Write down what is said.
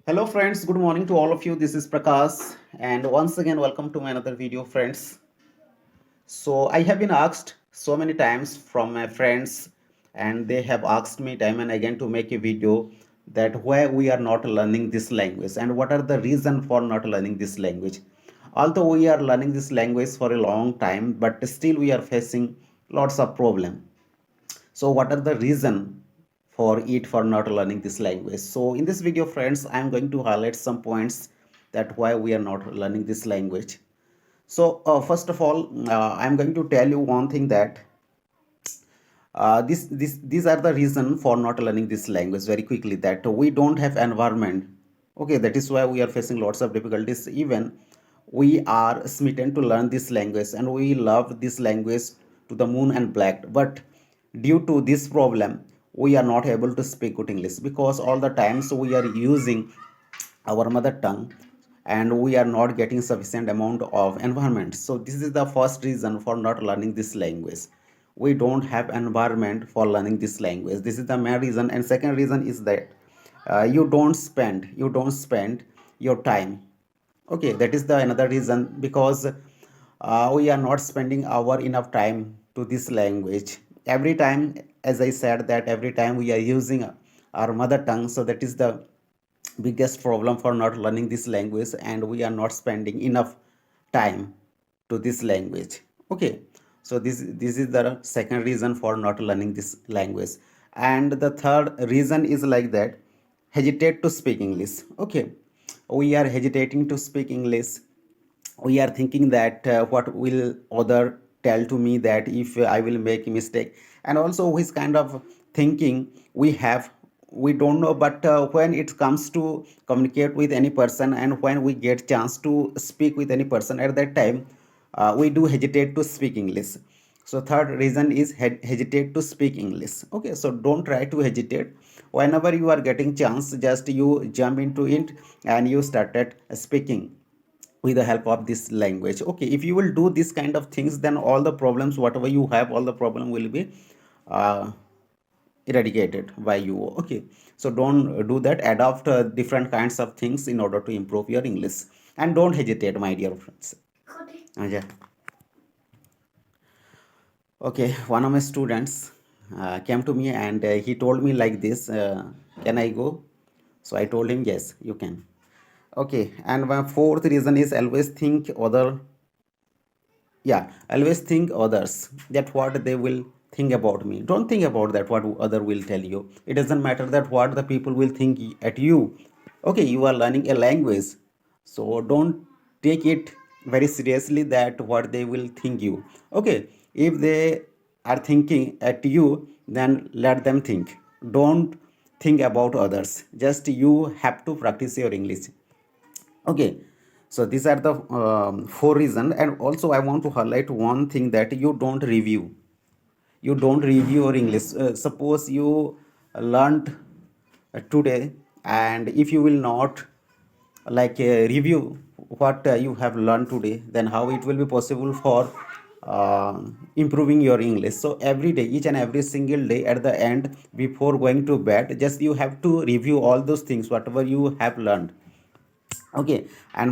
Hello friends, good morning to all of you. This is Prakash and once again welcome to my another video friends. So I have been asked so many times from my friends and they have asked me time and again to make a video that why we are not learning this language and what are the reason for not learning this language. Although we are learning this language for a long time but still we are facing lots of problem. So what are the reason for it for not learning this language? So in this video friends, I am going to highlight some points that why we are not learning this language. So first of all, I'm going to tell you one thing that these are the reason for not learning this language very quickly, that we don't have environment. Okay, that is why we are facing lots of difficulties. Even we are smitten to learn this language and we love this language to the moon and back, but due to this problem we are not able to speak good English because all the times we are using our mother tongue and we are not getting sufficient amount of environment. So this is the first reason for not learning this language. We don't have environment for learning this language. This is the main reason. And second reason is that you don't spend your time. Okay, that is the another reason, because we are not spending our enough time to this language every time. As I said, that every time we are using our mother tongue, so that is the biggest problem for not learning this language, and we are not spending enough time to this language. Okay, so this is the second reason for not learning this language. And the third reason is like that, hesitate to speak English. Okay, we are hesitating to speak English. We are thinking that what will other tell to me, that if I will make a mistake, and also which kind of thinking we have, we don't know. But when it comes to communicate with any person and when we get chance to speak with any person, at that time we do hesitate to speak English. So third reason is hesitate to speak English. Okay, so don't try to hesitate. Whenever you are getting chance, just you jump into it and you started speaking with the help of this language. Okay, if you will do this kind of things, then all the problems whatever you have, all the problem will be uh, eradicated by you. Okay, so don't do that. Adopt different kinds of things in order to improve your English, and don't hesitate, my dear friends. Yeah. Okay, one of my students came to me and he told me like this, can I go? So I told him yes, you can. Okay, and my fourth reason is always think other. Yeah, always think others, that what they will think about me. Don't think about that what other will tell you. It doesn't matter that what the people will think at you. Okay, you are learning a language, so don't take it very seriously that what they will think you. Okay, if they are thinking at you, then let them think. Don't think about others, just you have to practice your English. Okay, so these are the four reasons. And also I want to highlight one thing, that you don't review your English. Suppose you learned today, and if you will not review what you have learned today, then how it will be possible for improving your English. So every day, each and every single day, at the end before going to bed, just you have to review all those things whatever you have learned. Okay, and